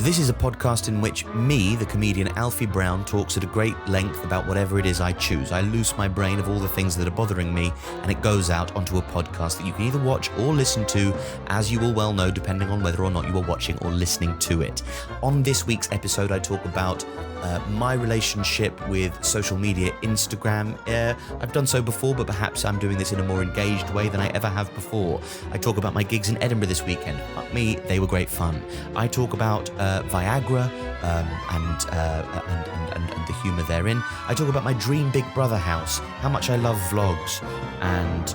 This is a podcast in which me, the comedian Alfie Brown, talks at a great length about whatever it is I choose. I loose my brain of all the things that are bothering me, and it goes out onto a podcast that you can either watch or listen to, as you will well know, depending on whether or not you are watching or listening to it. On this week's episode, I talk about my relationship with social media, Instagram. I've done so before, but perhaps I'm doing this in a more engaged way than I ever have before. I talk about my gigs in Edinburgh this weekend. Fuck me, they were great fun. I talk about Viagra and the humour therein. I talk about my dream Big Brother house, how much I love vlogs, and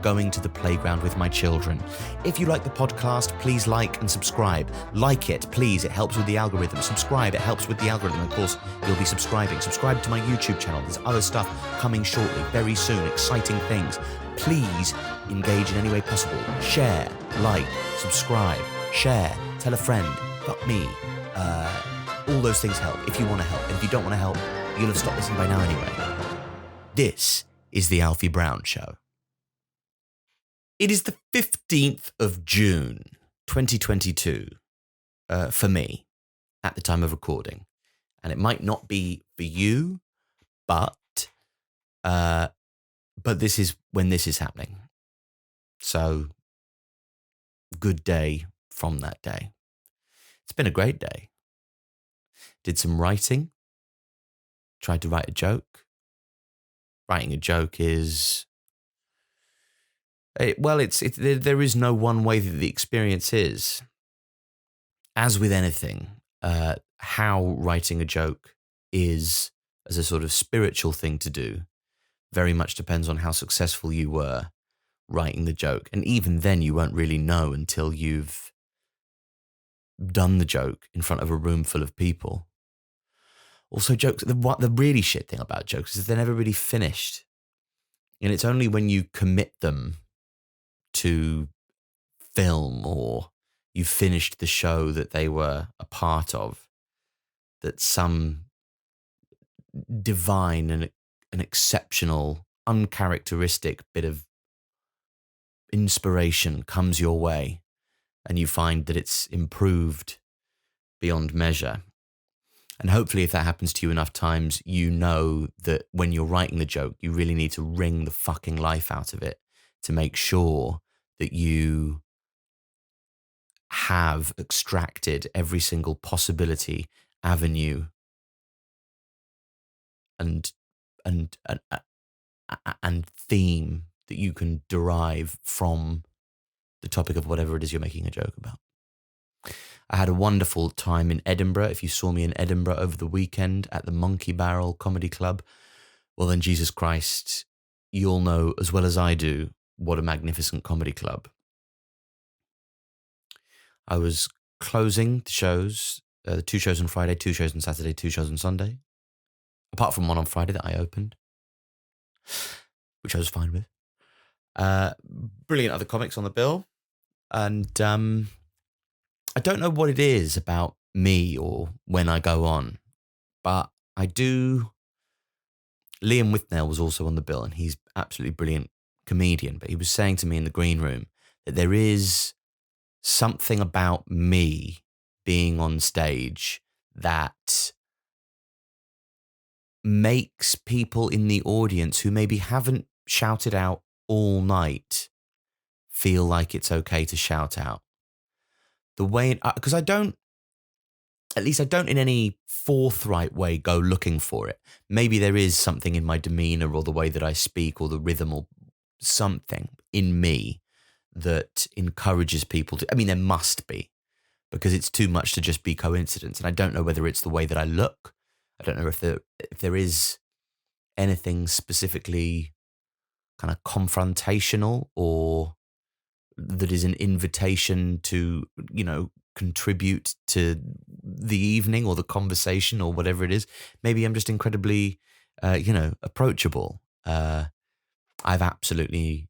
going to the playground with my children. If you like the podcast, please like and subscribe. Like it, please. It helps with the algorithm. Subscribe. It helps with the algorithm. Of course, you'll be subscribing. Subscribe to my YouTube channel. There's other stuff coming shortly, very soon. Exciting things. Please engage in any way possible. Share, like, subscribe, share, tell a friend. Fuck me. All those things help if you want to help. And if you don't want to help, you'll have stopped listening by now anyway. This is the Alfie Brown Show. It is the 15th of June, 2022, for me, at the time of recording. And it might not be for you, but this is when this is happening. So, good day from that day. It's been a great day. Did some writing. Tried to write a joke. Writing a joke is... there is no one way that the experience is. As with anything, how writing a joke is, as a sort of spiritual thing to do, very much depends on how successful you were writing the joke. And even then, you won't really know until you've done the joke in front of a room full of people. Also, jokes, the really shit thing about jokes is they're never really finished. And it's only when you commit them to film or you finished the show that they were a part of that some divine and an exceptional, uncharacteristic bit of inspiration comes your way and you find that it's improved beyond measure. And hopefully if that happens to you enough times, you know that when you're writing the joke, you really need to wring the fucking life out of it to make sure that you have extracted every single possibility, avenue, and theme that you can derive from the topic of whatever it is you're making a joke about. I had a wonderful time in Edinburgh. If you saw me in Edinburgh over the weekend at the Monkey Barrel Comedy Club, well then, Jesus Christ, you'll know as well as I do what a magnificent comedy club. I was closing the shows, the 2 shows on Friday, 2 shows on Saturday, 2 shows on Sunday, apart from one on Friday that I opened, which I was fine with. Brilliant other comics on the bill. And I don't know what it is about me or when I go on, but I do. Liam Withnail was also on the bill, and he's absolutely brilliant comedian, but he was saying to me in the green room that there is something about me being on stage that makes people in the audience who maybe haven't shouted out all night feel like it's okay to shout out. The way, because I don't in any forthright way go looking for it. Maybe there is something in my demeanor or the way that I speak or the rhythm or something in me that encourages people to, I mean, there must be, because it's too much to just be coincidence. And I don't know whether it's the way that I look. I don't know if there is anything specifically kind of confrontational or that is an invitation to, contribute to the evening or the conversation or whatever it is. Maybe I'm just incredibly, approachable. I've absolutely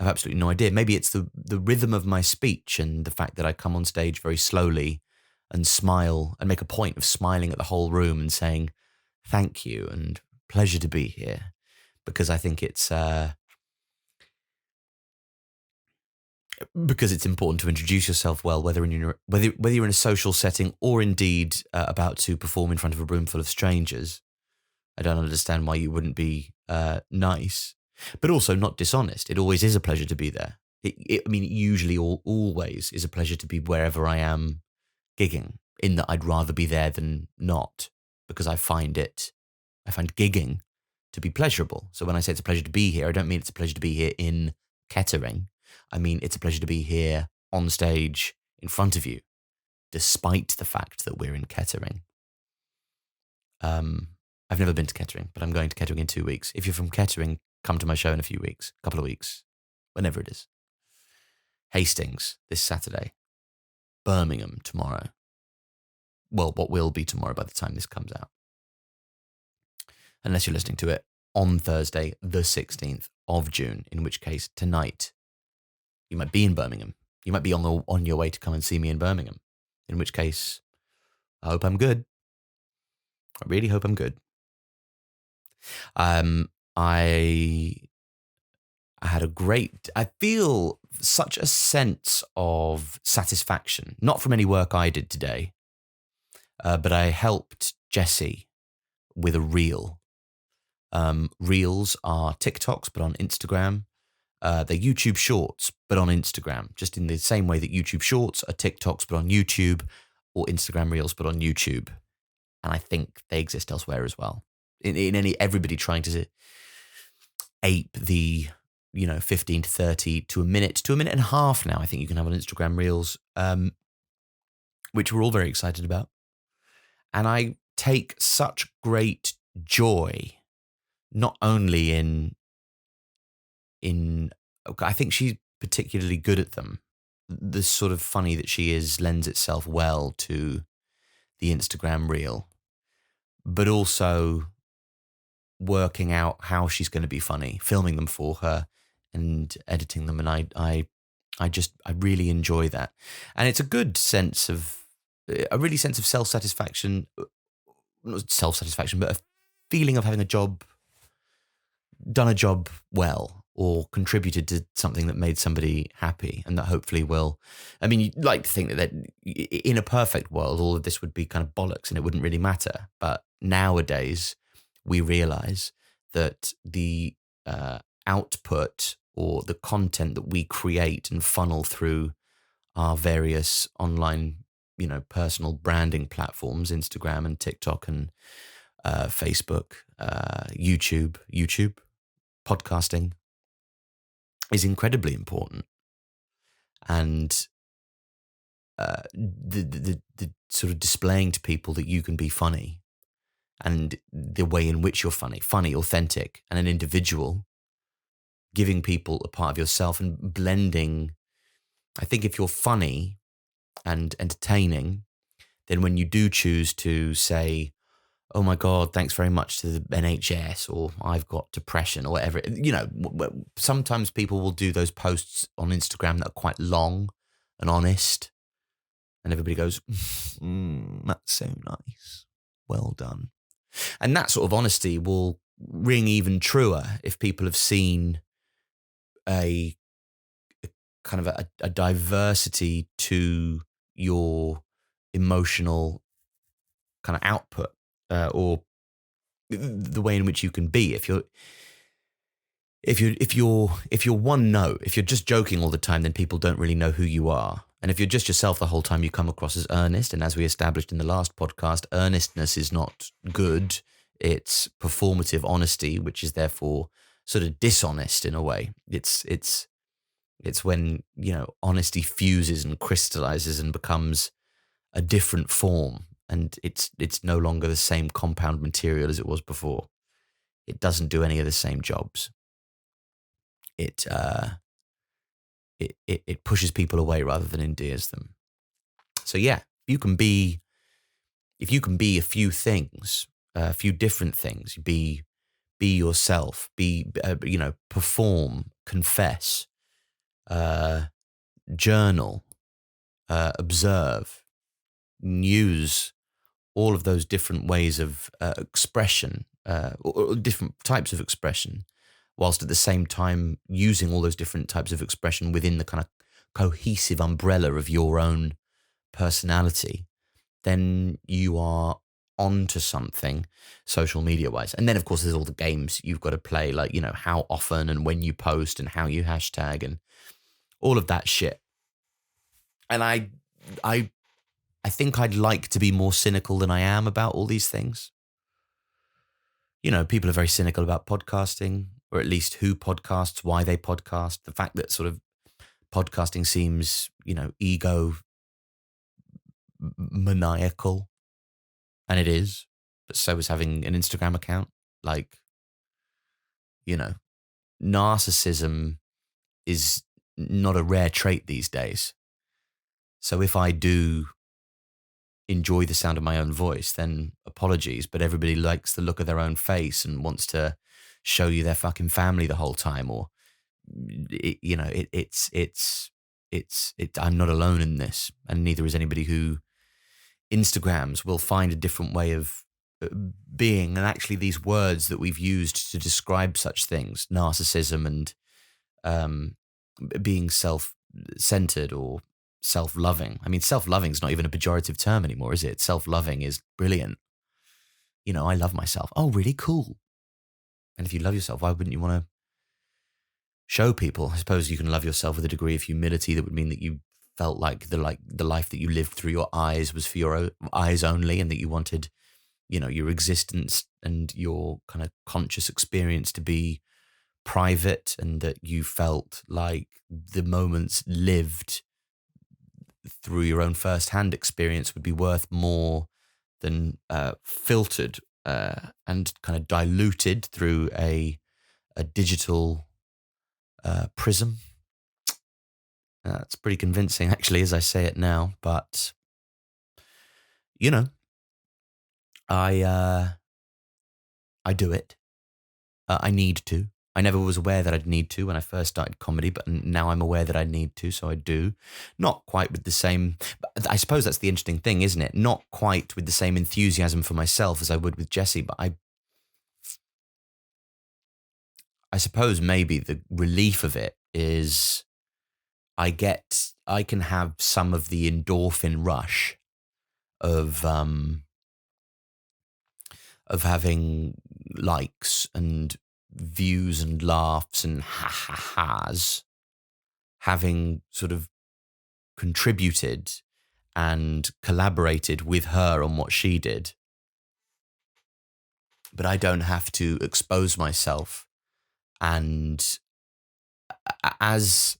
no idea. Maybe it's the rhythm of my speech and the fact that I come on stage very slowly and smile and make a point of smiling at the whole room and saying, thank you and pleasure to be here. Because I think it's because it's important to introduce yourself well, whether you're in a social setting or indeed about to perform in front of a room full of strangers. I don't understand why you wouldn't be nice, but also not dishonest. It always is a pleasure to be there. I mean, it usually always is a pleasure to be wherever I am gigging, in that I'd rather be there than not, because I find gigging to be pleasurable. So when I say it's a pleasure to be here, I don't mean it's a pleasure to be here in Kettering. I mean, it's a pleasure to be here on stage in front of you, despite the fact that we're in Kettering. I've never been to Kettering, but I'm going to Kettering in 2 weeks. If you're from Kettering, come to my show in a few weeks, couple of weeks, whenever it is. Hastings this Saturday. Birmingham tomorrow. Well, what will be tomorrow by the time this comes out. Unless you're listening to it on Thursday, the 16th of June, in which case tonight you might be in Birmingham. You might be on your way to come and see me in Birmingham, in which case I hope I'm good. I really hope I'm good. I feel such a sense of satisfaction, not from any work I did today, but I helped Jessie with a reel. Reels are TikToks, but on Instagram. They're YouTube Shorts, but on Instagram, just in the same way that YouTube Shorts are TikToks, but on YouTube, or Instagram Reels, but on YouTube. And I think they exist elsewhere as well. Everybody trying to ape the 15 to 30 to a minute and a half now, I think you can have on Instagram Reels, which we're all very excited about. And I take such great joy, not only in I think she's particularly good at them. The sort of funny that she is lends itself well to the Instagram Reel, but also working out how she's going to be funny, filming them for her and editing them. And I really enjoy that. And it's a good sense of self-satisfaction, not self-satisfaction, but a feeling of having done a job well, or contributed to something that made somebody happy, and that hopefully will. I mean, you'd like to think that in a perfect world, all of this would be kind of bollocks and it wouldn't really matter. But nowadays, we realize that the output or the content that we create and funnel through our various online, personal branding platforms, Instagram and TikTok and Facebook, YouTube, podcasting, is incredibly important. And the sort of displaying to people that you can be funny, and the way in which you're funny, authentic, and an individual, giving people a part of yourself and blending. I think if you're funny and entertaining, then when you do choose to say, oh my God, thanks very much to the NHS, or I've got depression, or whatever, sometimes people will do those posts on Instagram that are quite long and honest, and everybody goes, that's so nice. Well done. And that sort of honesty will ring even truer if people have seen a kind of a diversity to your emotional kind of output, or the way in which you can be. If you're one note, if you're just joking all the time, then people don't really know who you are. And if you're just yourself the whole time, you come across as earnest. And as we established in the last podcast, earnestness is not good. It's performative honesty, which is therefore sort of dishonest in a way. It's when, honesty fuses and crystallizes and becomes a different form. And it's no longer the same compound material as it was before. It doesn't do any of the same jobs. It pushes people away rather than endears them. So yeah, if you can be a few things, a few different things, be yourself, perform, confess, journal, observe, use all of those different ways of expression, or different types of expression, whilst at the same time using all those different types of expression within the kind of cohesive umbrella of your own personality, then you are onto something social media wise. And then of course there's all the games you've got to play, like, you know, how often and when you post and how you hashtag and all of that shit. And I I think I'd like to be more cynical than I am about all these things. You know, people are very cynical about podcasting, or at least who podcasts, why they podcast, the fact that sort of podcasting seems, you know, ego maniacal, and it is, but so is having an Instagram account. Like, you know, narcissism is not a rare trait these days. So if I do enjoy the sound of my own voice, then apologies, but everybody likes the look of their own face and wants to show you their fucking family the whole time, or you know, I'm not alone in this, and neither is anybody who Instagrams. Will find a different way of being, and actually these words that we've used to describe such things, narcissism and being self-centered or self-loving. I mean, self-loving is not even a pejorative term anymore, is it? Self-loving is brilliant. You know, I love myself. Oh, really? Cool. And if you love yourself, why wouldn't you want to show people? I suppose you can love yourself with a degree of humility that would mean that you felt like the life that you lived through your eyes was for your eyes only, and that you wanted, you know, your existence and your kind of conscious experience to be private, and that you felt like the moments lived through your own first-hand experience would be worth more than filtered and kind of diluted through a digital prism. It's pretty convincing, actually, as I say it now. But you know, I do it. I need to. I never was aware that I'd need to when I first started comedy, but now I'm aware that I need to, so I do. Not quite with the same, but I suppose that's the interesting thing, isn't it? Not quite with the same enthusiasm for myself as I would with Jesse, but I suppose maybe the relief of it is I can have some of the endorphin rush of having likes and views and laughs and ha-ha-has, having sort of contributed and collaborated with her on what she did. But I don't have to expose myself. And as,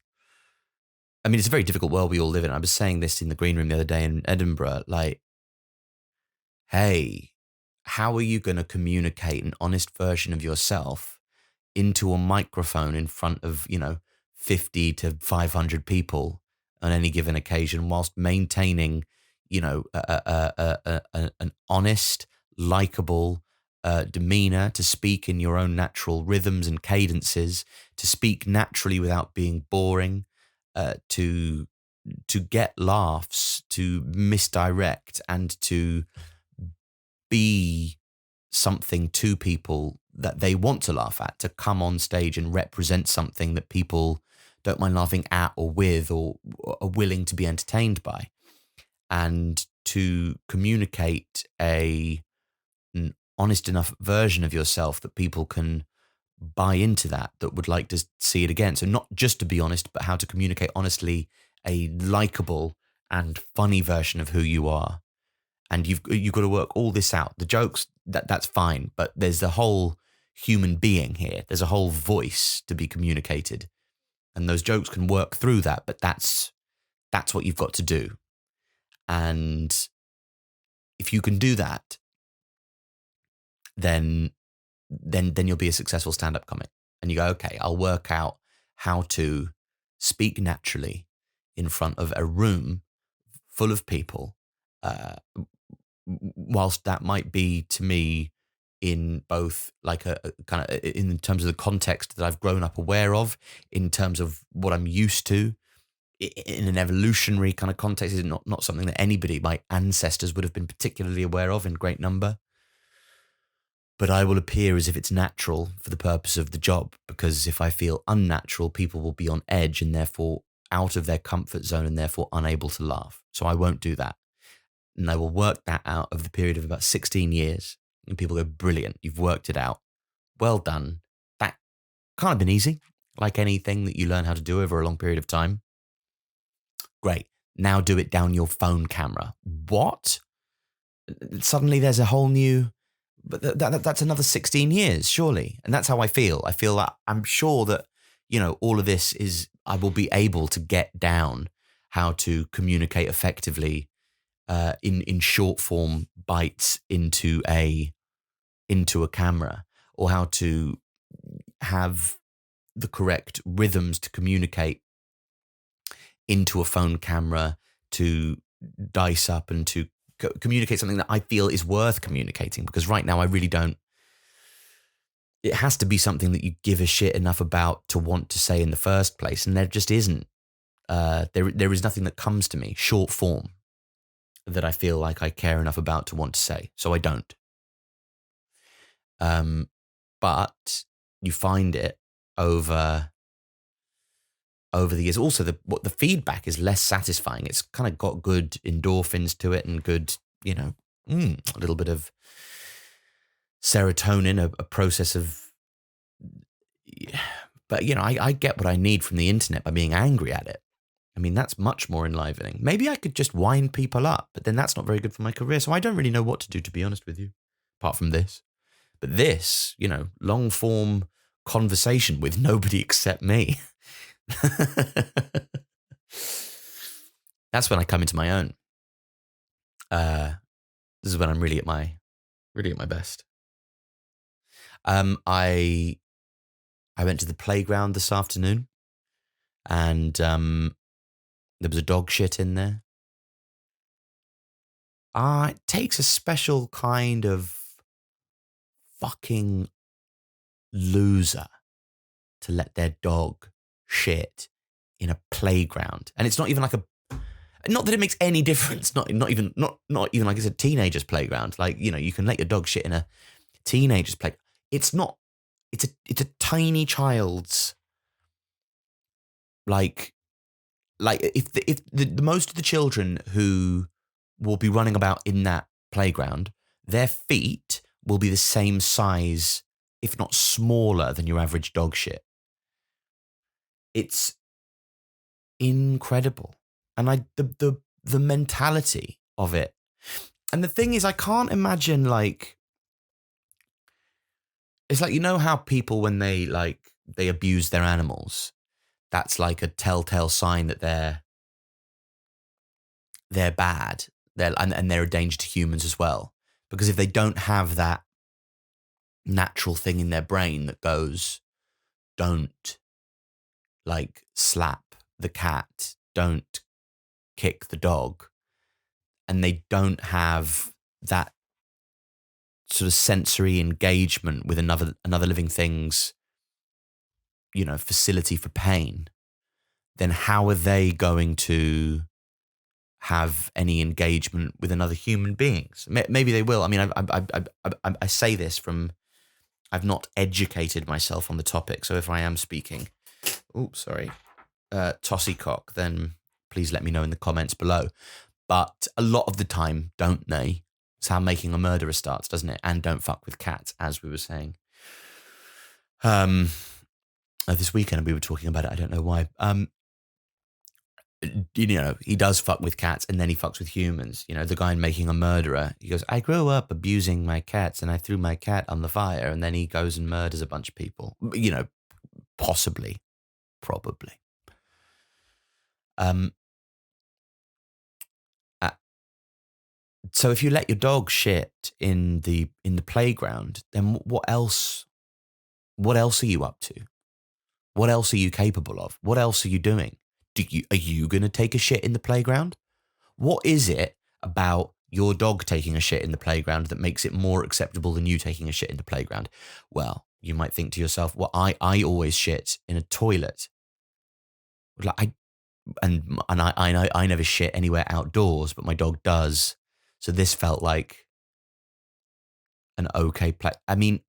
I mean, it's a very difficult world we all live in. I was saying this in the green room the other day in Edinburgh, like, hey, how are you going to communicate an honest version of yourself into a microphone in front of, you know, 50 to 500 people on any given occasion, whilst maintaining, you know, an honest, likable demeanor, to speak in your own natural rhythms and cadences, to speak naturally without being boring, to get laughs, to misdirect, and to be something to people that they want to laugh at, to come on stage and represent something that people don't mind laughing at or with, or are willing to be entertained by, and to communicate an honest enough version of yourself that people can buy into, that would like to see it again. So not just to be honest, but how to communicate honestly a likable and funny version of who you are. And you've got to work all this out. The jokes, that's fine, but there's the whole human being here. There's a whole voice to be communicated, and those jokes can work through that. But that's what you've got to do. And if you can do that, then you'll be a successful stand-up comic. And you go, okay, I'll work out how to speak naturally in front of a room full of people. Whilst that might be to me in both like a kind of in terms of the context that I've grown up aware of, in terms of what I'm used to, in an evolutionary kind of context, is not something that anybody, my ancestors, would have been particularly aware of in great number. But I will appear as if it's natural for the purpose of the job, because if I feel unnatural, people will be on edge, and therefore out of their comfort zone and therefore unable to laugh. So I won't do that. And I will work that out over the period of about 16 years. And people go, brilliant, you've worked it out. Well done. That can't have been easy, like anything that you learn how to do over a long period of time. Great. Now do it down your phone camera. What? Suddenly there's a whole new, but that's another 16 years, surely. And that's how I feel. I feel that I'm sure that, all of this is, I will be able to get down how to communicate effectively in short form bites into a camera, or how to have the correct rhythms to communicate into a phone camera, to dice up and to communicate something that I feel is worth communicating. Because right now I really don't. It has to be something that you give a shit enough about to want to say in the first place, and there just isn't. There is nothing that comes to me short form that I feel like I care enough about to want to say, so I don't. But you find it over the years. Also, the feedback is less satisfying. It's kind of got good endorphins to it and good, a little bit of serotonin, a process of. But I get what I need from the internet by being angry at it. I mean, that's much more enlivening. Maybe I could just wind people up, but then that's not very good for my career. So I don't really know what to do, to be honest with you, apart from this. But this, long form conversation with nobody except me. That's when I come into my own. This is when I'm really at my best. I went to the playground this afternoon, and there was a dog shit in there. It takes a special kind of fucking loser to let their dog shit in a playground. And it's not even like not that it makes any difference, not even like it's a teenager's playground. Like, you can let your dog shit in a teenager's play. It's not, it's a tiny child's, like if the most of the children who will be running about in that playground, their feet will be the same size, if not smaller, than your average dog shit. It's incredible. And the mentality of it. And the thing is, I can't imagine, like, it's like, how people, when they abuse their animals, that's like a telltale sign that they're bad. And they're a danger to humans as well. Because if they don't have that natural thing in their brain that goes, don't slap the cat, don't kick the dog, and they don't have that sort of sensory engagement with another living thing's, facility for pain, then how are they going to have any engagement with another human beings? Maybe they will. I mean, I say this from, I've not educated myself on the topic. So if I am speaking, tossycock, then please let me know in the comments below. But a lot of the time, don't they? It's how Making a Murderer starts, doesn't it? And don't fuck with cats, as we were saying. This weekend we were talking about it. I don't know why. He does fuck with cats, and then he fucks with humans. The guy in Making a Murderer, he goes, I grew up abusing my cats, and I threw my cat on the fire, and then he goes and murders a bunch of people. Possibly, probably. So if you let your dog shit in the playground, then what else? What else are you up to? What else are you capable of? What else are you doing? Are you going to take a shit in the playground? What is it about your dog taking a shit in the playground that makes it more acceptable than you taking a shit in the playground? Well, you might think to yourself, well, I always shit in a toilet. Like I never shit anywhere outdoors, but my dog does. So this felt like an okay play. I mean,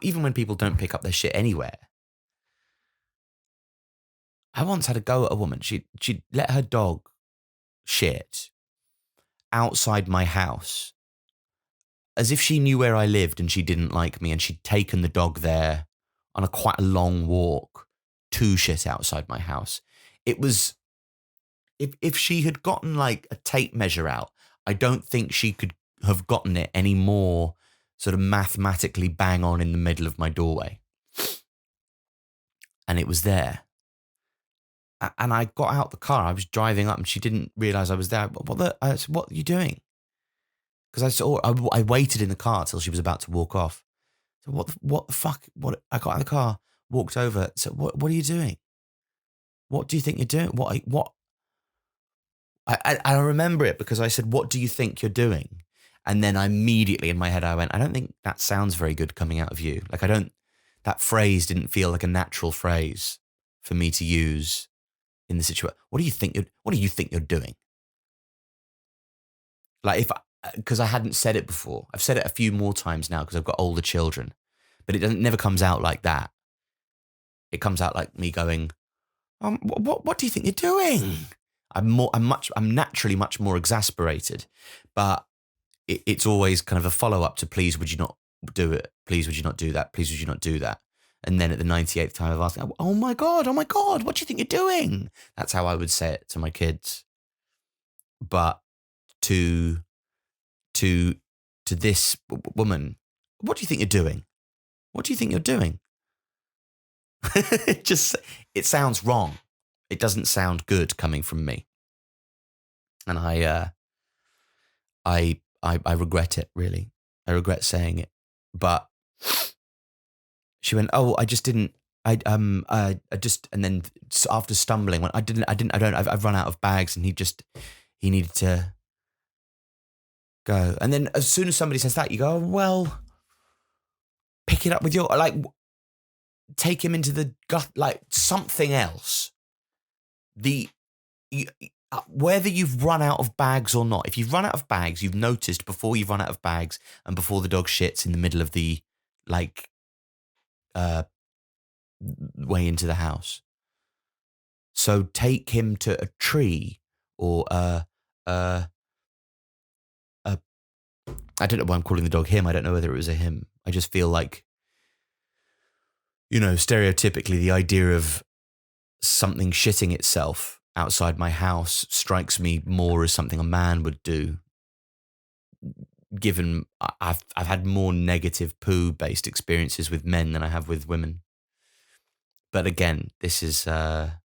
even when people don't pick up their shit anywhere, I once had a go at a woman. She let her dog shit outside my house as if she knew where I lived and she didn't like me, and she'd taken the dog there on a quite a long walk to shit outside my house. It was, if she had gotten like a tape measure out, I don't think she could have gotten it any more sort of mathematically bang on in the middle of my doorway. And it was there. And I got out the car. I was driving up, and she didn't realize I was there. I said, "What are you doing?" Because I waited in the car till she was about to walk off. So what the fuck? What? I got out of the car, walked over. So what are you doing? What do you think you're doing? What? I remember it because I said, "What do you think you're doing?" And then I immediately in my head I went, "I don't think that sounds very good coming out of you. Like I don't. That phrase didn't feel like a natural phrase for me to use in the situation. What do you think you're doing?" Like because I hadn't said it before. I've said it a few more times now because I've got older children, but never comes out like that. It comes out like me going, what do you think you're doing? I'm naturally much more exasperated, but it's always kind of a follow up to please would you not do it? Please would you not do that? Please would you not do that? And then at the 98th time of asking, oh my God, what do you think you're doing? That's how I would say it to my kids. But to this woman, what do you think you're doing? What do you think you're doing? It sounds wrong. It doesn't sound good coming from me. And I regret it, really. I regret saying it. But she went, "Oh, I just didn't. I just," and then after stumbling, went, I've run out of bags, and he needed to go. And then as soon as somebody says that, you go, "Oh, well, pick it up with your, like, take him into the gut, like something else." Whether you've run out of bags or not, if you've run out of bags, you've noticed before you've run out of bags and before the dog shits in the middle of the, like, way into the house. So take him to a tree or I don't know why I'm calling the dog him. I don't know whether it was a him. I just feel like, stereotypically the idea of something shitting itself outside my house strikes me more as something a man would do, given I've had more negative poo based experiences with men than I have with women. But again, this is a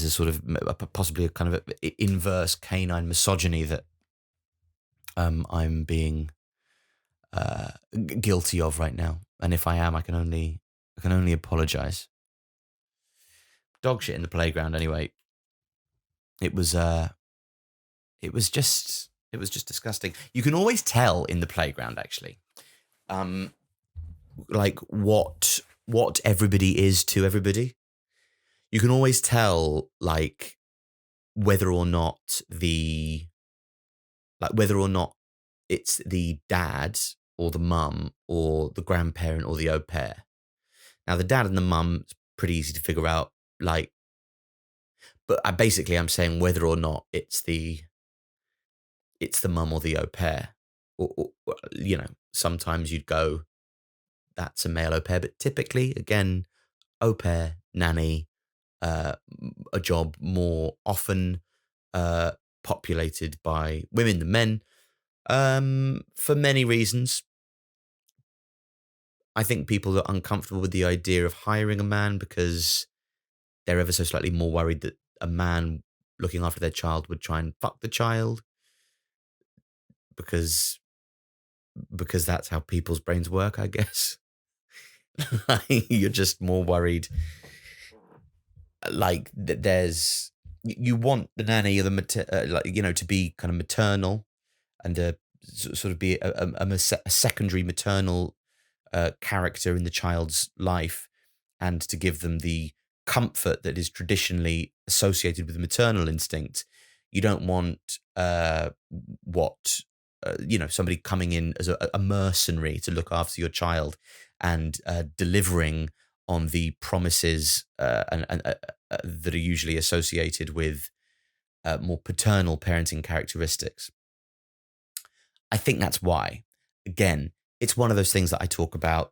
sort of possibly a kind of inverse canine misogyny that I'm being guilty of right now. And if I am, I can only apologize. Dog shit in the playground anyway. It was just disgusting. You can always tell in the playground actually. Like what everybody is to everybody. You can always tell like whether or not it's the dad or the mum or the grandparent or the au pair. Now the dad and the mum is pretty easy to figure out, like, but I'm saying whether or not it's the mum or the au pair, or sometimes you'd go, that's a male au pair, but typically, again, au pair, nanny, a job more often populated by women than men, for many reasons. I think people are uncomfortable with the idea of hiring a man because they're ever so slightly more worried that a man looking after their child would try and fuck the child, because that's how people's brains work, I guess. You're just more worried, like that. You want the nanny or the to be kind of maternal and sort of be a secondary maternal character in the child's life, and to give them the comfort that is traditionally associated with the maternal instinct. You don't want somebody coming in as a mercenary to look after your child and delivering on the promises that are usually associated with more paternal parenting characteristics. I think that's why. Again, it's one of those things that I talk about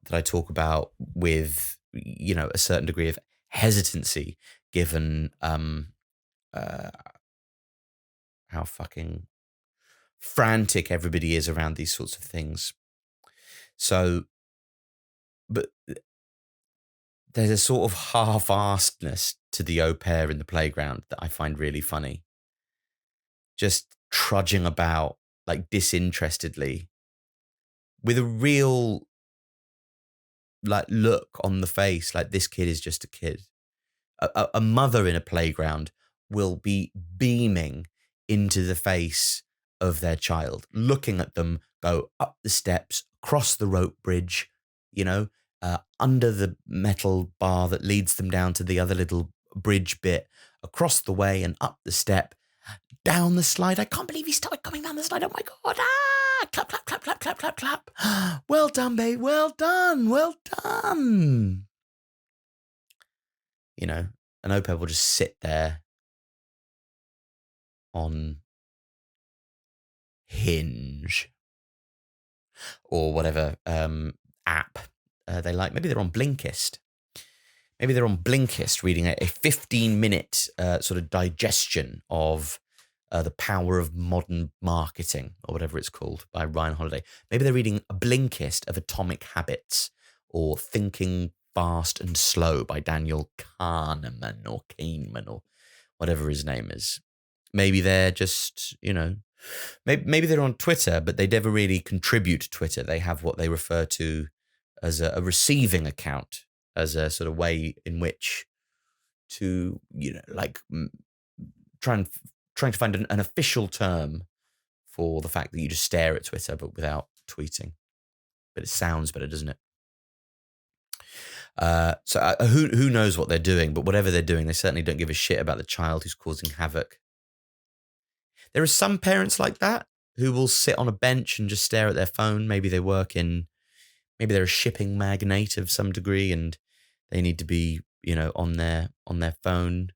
with, a certain degree of hesitancy, given uh, how fucking frantic everybody is around these sorts of things. So, but there's a sort of half-assedness to the au pair in the playground that I find really funny. Just trudging about like disinterestedly with a real like look on the face, like this kid is just a kid. A mother in a playground will be beaming into the face of their child, looking at them go up the steps, across the rope bridge, under the metal bar that leads them down to the other little bridge bit, across the way and up the step, down the slide. I can't believe he started coming down the slide. Oh my God. Ah, clap, clap, clap, clap, clap, clap, clap. Well done, babe. Well done. Well done. An OPEB will just sit there on Hinge or whatever app they like. Maybe they're on Blinkist. Reading a 15-minute sort of digestion of The Power of Modern Marketing, or whatever it's called, by Ryan Holiday. Maybe they're reading a Blinkist of Atomic Habits or Thinking Fast and Slow by Daniel Kahneman or whatever his name is. Maybe they're just, maybe they're on Twitter, but they never really contribute to Twitter. They have what they refer to as a receiving account, as a sort of way in which to, trying to find an official term for the fact that you just stare at Twitter, but without tweeting. But it sounds better, doesn't it? So who knows what they're doing, but whatever they're doing, they certainly don't give a shit about the child who's causing havoc. There are some parents like that who will sit on a bench and just stare at their phone. Maybe they're a shipping magnate of some degree and they need to be, on their phone,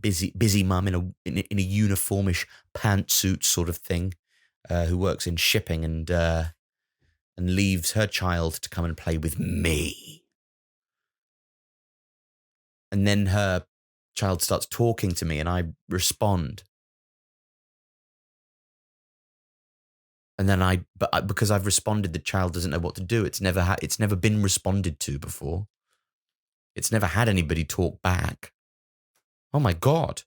busy mum in a uniformish pantsuit sort of thing, who works in shipping and leaves her child to come and play with me. And then her child starts talking to me and I respond. And then because I've responded, the child doesn't know what to do. It's never been responded to before. It's never had anybody talk back. Oh my God,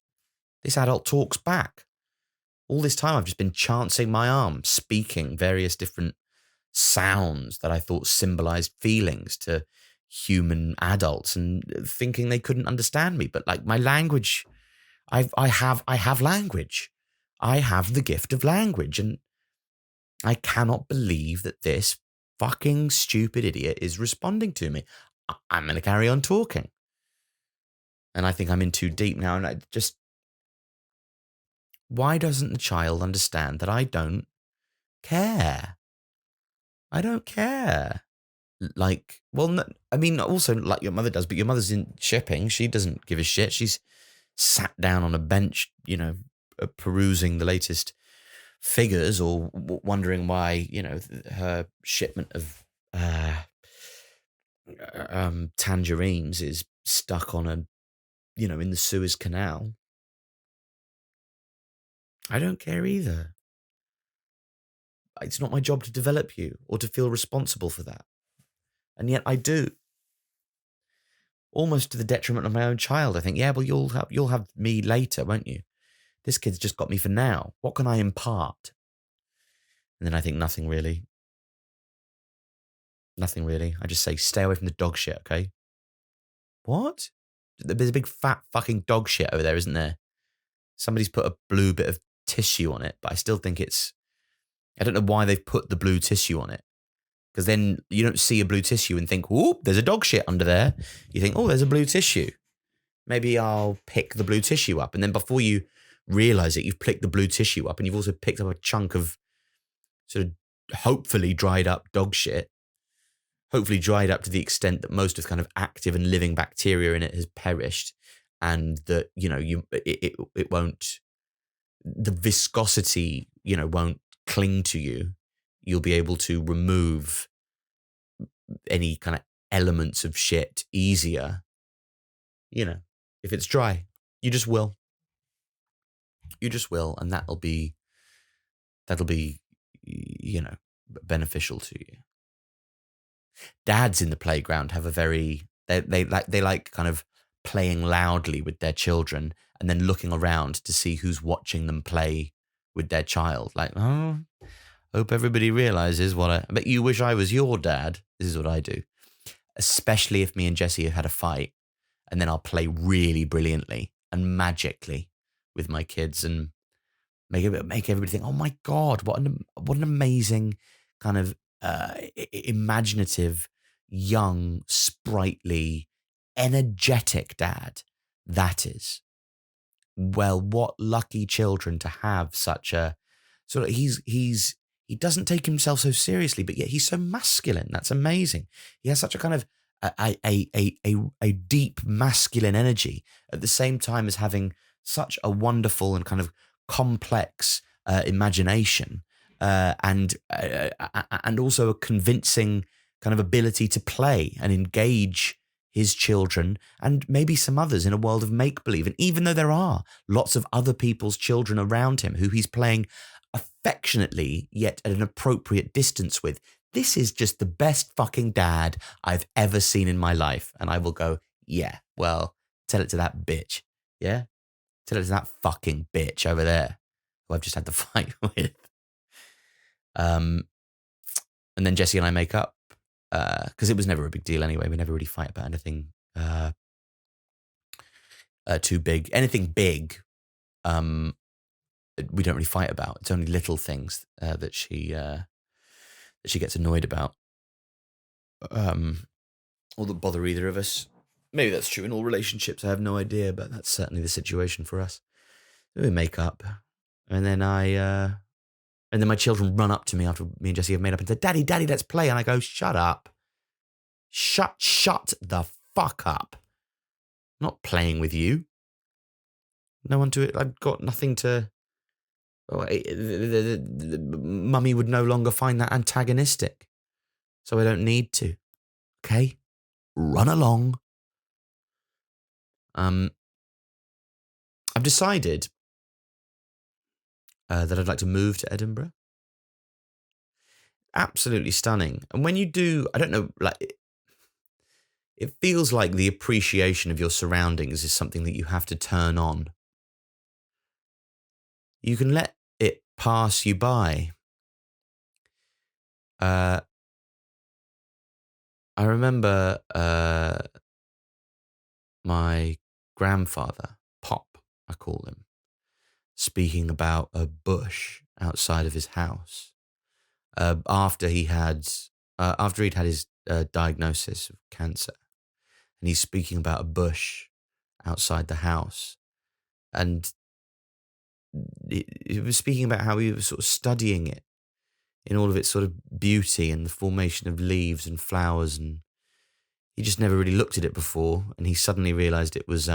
this adult talks back. All this time I've just been chancing my arm, speaking various different sounds that I thought symbolized feelings to human adults and thinking they couldn't understand me. But like my language, I have language. I have the gift of language. And I cannot believe that this fucking stupid idiot is responding to me. I'm going to carry on talking. And I think I'm in too deep now. And why doesn't the child understand that I don't care? I don't care. Also like your mother does, but your mother's in shipping. She doesn't give a shit. She's sat down on a bench, perusing the latest figures or wondering why, her shipment of tangerines is stuck on in the Suez Canal. I don't care either. It's not my job to develop you or to feel responsible for that. And yet I do. Almost to the detriment of my own child. I think, yeah, well, you'll have me later, won't you? This kid's just got me for now. What can I impart? And then I think nothing really. Nothing really. I just say, stay away from the dog shit, okay? What? There's a big fat fucking dog shit over there, isn't there? Somebody's put a blue bit of tissue on it, but I still think I don't know why they've put the blue tissue on it. Because then you don't see a blue tissue and think, whoop, there's a dog shit under there. You think, oh, there's a blue tissue. Maybe I'll pick the blue tissue up. And then before you realize it, you've picked the blue tissue up and you've also picked up a chunk of sort of hopefully dried up dog shit. hopefully dried up to the extent that most of kind of active and living bacteria in it has perished, and that it won't, the viscosity won't cling to you. You'll be able to remove any kind of elements of shit easier. If it's dry, you just will. You just will, and that'll be beneficial to you. Dads in the playground have a very they like kind of playing loudly with their children and then looking around to see who's watching them play with their child. Like, oh, hope everybody realizes what I bet you wish I was your dad. This is what I do. Especially if me and Jessie have had a fight, and then I'll play really brilliantly and magically with my kids and make everybody think, oh my God, what an amazing kind of imaginative, young, sprightly, energetic dad that is. Well, what lucky children to have such a sort of he doesn't take himself so seriously, but yet he's so masculine. That's amazing. He has such a kind of a deep masculine energy at the same time as having such a wonderful and kind of complex imagination, and also a convincing kind of ability to play and engage his children and maybe some others in a world of make-believe. And even though there are lots of other people's children around him who he's playing affectionately yet at an appropriate distance with, this is just the best fucking dad I've ever seen in my life. And I will go, yeah, well, tell it to that bitch. Yeah? Tell it to that fucking bitch over there who I've just had the fight with. And then Jessie and I make up, because it was never a big deal anyway. We never really fight about anything too big. Anything big, we don't really fight about. It's only little things that she gets annoyed about, or that bother either of us. Maybe that's true in all relationships. I have no idea, but that's certainly the situation for us. We make up, and then and then my children run up to me after me and Jessie have made up and say, "Daddy, Daddy, let's play." And I go, "Shut up, shut the fuck up. I'm not playing with you. No one to it. I've got nothing to." Mummy would no longer find that antagonistic, so I don't need to. Okay, run along. I've decided that I'd like to move to Edinburgh. Absolutely stunning. And when you do, I don't know, like, it feels like the appreciation of your surroundings is something that you have to turn on. You can let it pass you by. I remember my grandfather, Pop, I call him, speaking about a bush outside of his house after he'd had his diagnosis of cancer, and he's speaking about a bush outside the house, and he was speaking about how he was sort of studying it in all of its sort of beauty and the formation of leaves and flowers, and he just never really looked at it before, and he suddenly realised it was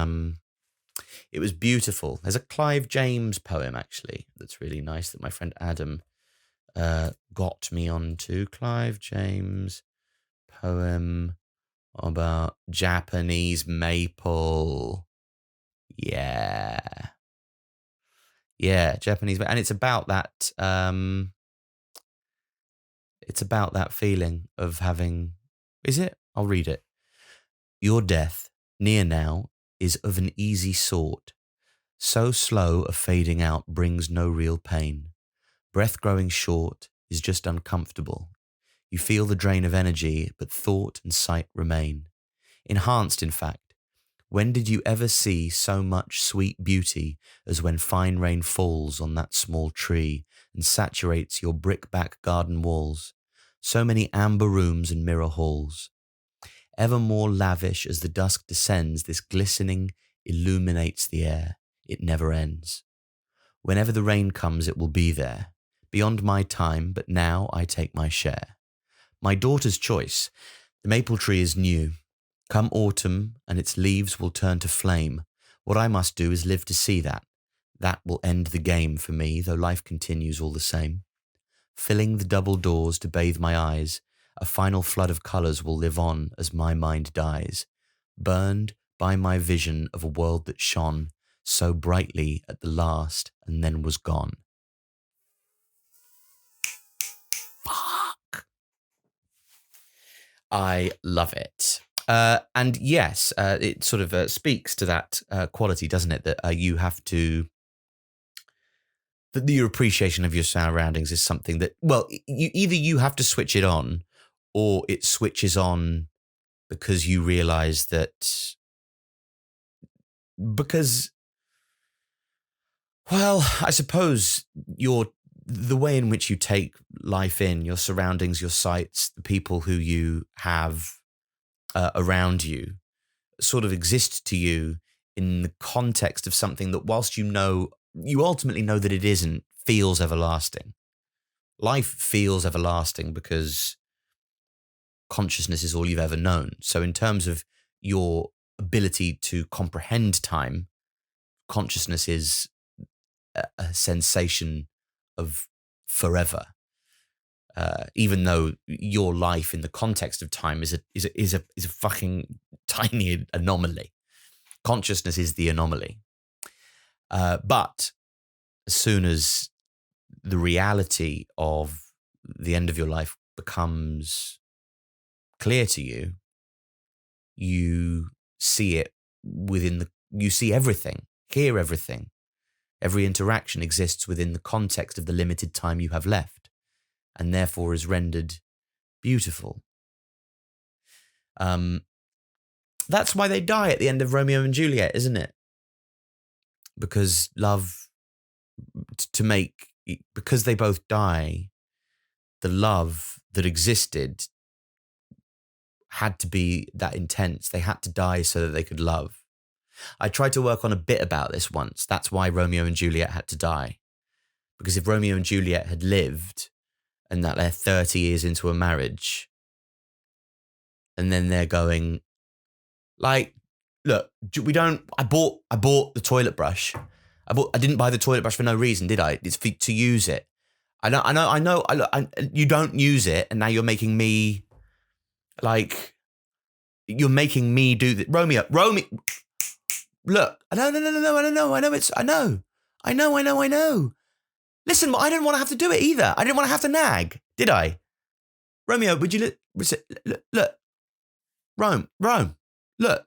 beautiful. There's a Clive James poem, actually, that's really nice that my friend Adam got me onto. Clive James poem about Japanese maple. Yeah, Japanese, and it's about that. It's about that feeling of having. Is it? I'll read it. Your death, near now, is of an easy sort. So slow a fading out brings no real pain. Breath growing short is just uncomfortable. You feel the drain of energy, but thought and sight remain. Enhanced, in fact. When did you ever see so much sweet beauty as when fine rain falls on that small tree and saturates your brick-back garden walls? So many amber rooms and mirror halls. Ever more lavish as the dusk descends, this glistening illuminates the air. It never ends. Whenever the rain comes, it will be there. Beyond my time, but now I take my share. My daughter's choice. The maple tree is new. Come autumn, and its leaves will turn to flame. What I must do is live to see that. That will end the game for me, though life continues all the same. Filling the double doors to bathe my eyes, a final flood of colours will live on as my mind dies, burned by my vision of a world that shone so brightly at the last and then was gone. Fuck. I love it. And yes, it sort of speaks to that quality, doesn't it? That you have to, that your appreciation of your surroundings is something that, well, either you have to switch it on or it switches on because you realize that, because, well, I suppose the way in which you take life in, your surroundings, your sights, the people who you have around you sort of exist to you in the context of something that, whilst you ultimately know that it isn't, feels everlasting. Life feels everlasting because consciousness is all you've ever known. So in terms of your ability to comprehend time, consciousness is a sensation of forever. Even though your life in the context of time is a fucking tiny anomaly. Consciousness is the anomaly. But as soon as the reality of the end of your life becomes clear to you, you see it you see everything, hear everything. Every interaction exists within the context of the limited time you have left, and therefore is rendered beautiful. That's why they die at the end of Romeo and Juliet, isn't it? Because because they both die, the love that existed had to be that intense. They had to die so that they could love. I tried to work on a bit about this once. That's why Romeo and Juliet had to die. Because if Romeo and Juliet had lived and that they're 30 years into a marriage and then they're going, like, look, I bought the toilet brush. I didn't buy the toilet brush for no reason, did I? It's to use it. I know. You don't use it, and now you're making me, like, you're making me do that. Romeo. Look, no. I know. Listen, I didn't want to have to do it either. I didn't want to have to nag, did I? Romeo, would you look? Rome, look.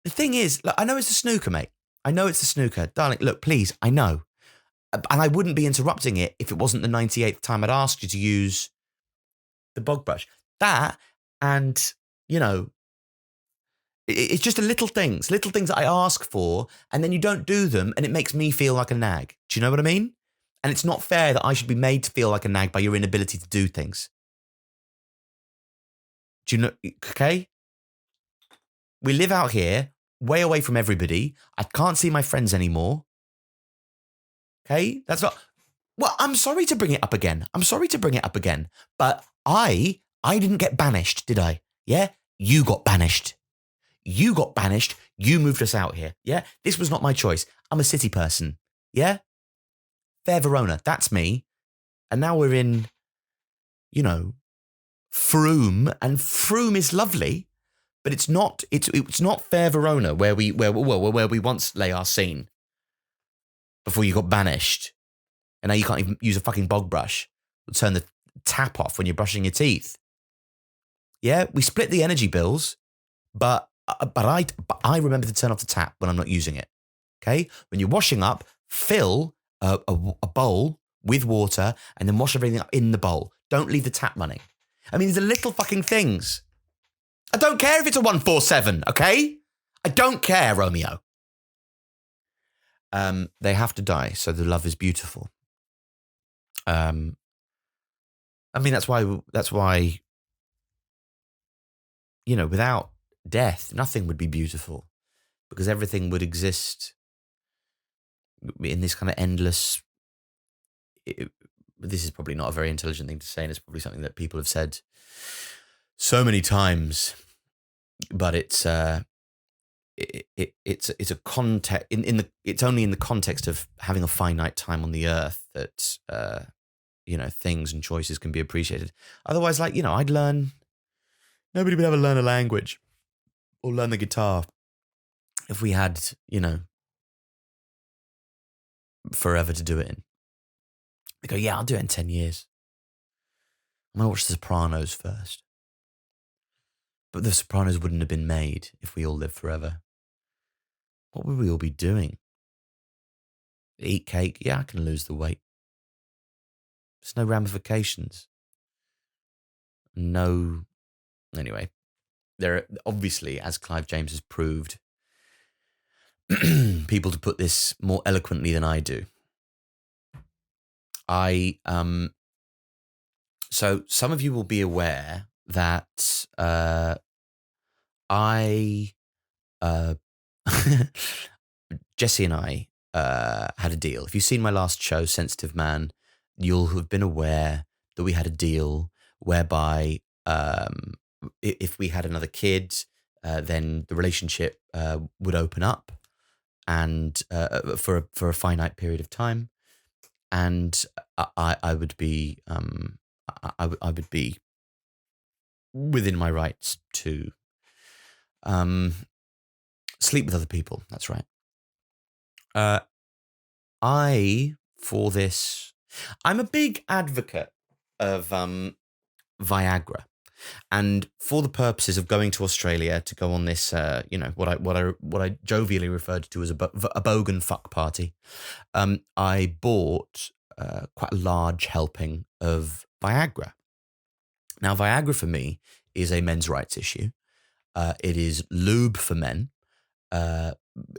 The thing is, look, I know it's a snooker, mate. I know it's a snooker. Darling, look, please, I know. And I wouldn't be interrupting it if it wasn't the 98th time I'd asked you to use the bog brush. That, and, you know, it's just little things that I ask for, and then you don't do them, and it makes me feel like a nag. Do you know what I mean? And it's not fair that I should be made to feel like a nag by your inability to do things. Do you know? Okay? We live out here, way away from everybody. I can't see my friends anymore. Okay? That's not... Well, I'm sorry to bring it up again. But I didn't get banished, did I? Yeah? You got banished. You moved us out here. Yeah? This was not my choice. I'm a city person. Yeah? Fair Verona. That's me. And now we're in, you know, Frome. And Frome is lovely. But it's not Fair Verona where we once lay our scene before you got banished. And now you can't even use a fucking bog brush. Turn the tap off when you're brushing your teeth. Yeah, we split the energy bills, but I remember to turn off the tap when I'm not using it. Okay? When you're washing up, fill a bowl with water and then wash everything up in the bowl. Don't leave the tap running. I mean, these are little fucking things. I don't care if it's a 147, okay? I don't care, Romeo. They have to die, so the love is beautiful. I mean, that's why, you know, without death, nothing would be beautiful, because everything would exist in this kind of endless... This is probably not a very intelligent thing to say, and it's probably something that people have said so many times, but it's it's a context it's only in the context of having a finite time on the earth that things and choices can be appreciated. Otherwise, like, I'd learn. Nobody would ever learn a language or learn the guitar if we had, forever to do it in. They go, yeah, I'll do it in 10 years. I'm gonna watch The Sopranos first. But The Sopranos wouldn't have been made if we all lived forever. What would we all be doing? Eat cake? Yeah, I can lose the weight. There's no ramifications. No. Anyway, there are obviously, as Clive James has proved, people to put this more eloquently than I do. So some of you will be aware that Jesse and I had a deal. If you've seen my last show, Sensitive Man, you'll have been aware that we had a deal whereby if we had another kid, then the relationship would open up, and for a finite period of time, and I would be I would be within my rights to sleep with other people. That's right. I'm a big advocate of Viagra, and for the purposes of going to Australia to go on this, what I jovially referred to as a bogan fuck party, I bought quite a large helping of Viagra. Now, Viagra for me is a men's rights issue. It is lube for men.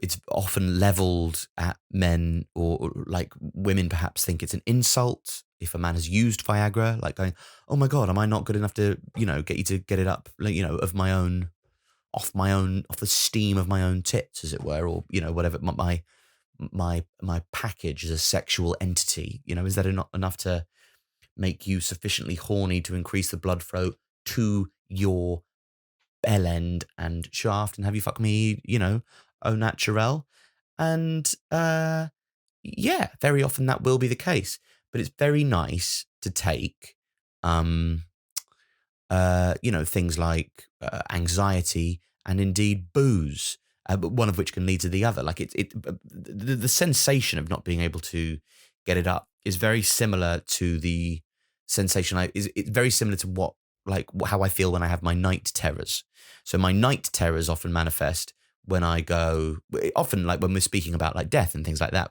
It's often leveled at men, or like women perhaps think it's an insult if a man has used Viagra, like going, "Oh my God, am I not good enough to, get you to get it up, off the steam of my own tits, as it were, or, whatever, my package as a sexual entity, is that not enough to make you sufficiently horny to increase the blood flow to your bell end and shaft and have you fuck me, au naturel?" And yeah, very often that will be the case. But it's very nice to take, things like anxiety and indeed booze, but one of which can lead to the other. Like the sensation of not being able to get it up is very similar to the sensation. It's very similar to how I feel when I have my night terrors. So my night terrors often manifest when I go, often like when we're speaking about like death and things like that.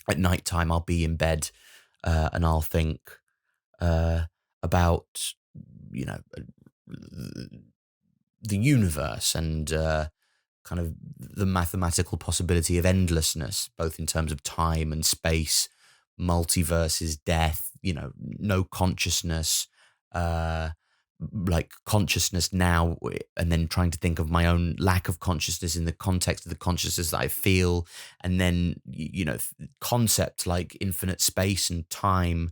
At night time, I'll be in bed and I'll think about, the universe and kind of the mathematical possibility of endlessness, both in terms of time and space, multiverses, death, no consciousness, like consciousness now, and then trying to think of my own lack of consciousness in the context of the consciousness that I feel, and then concepts like infinite space and time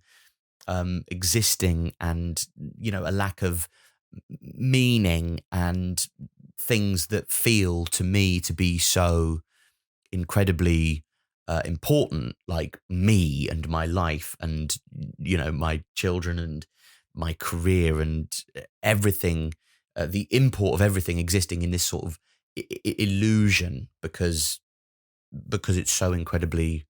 existing, and a lack of meaning, and things that feel to me to be so incredibly important, like me and my life and my children and my career and everything, the import of everything existing in this sort of illusion, because it's so incredibly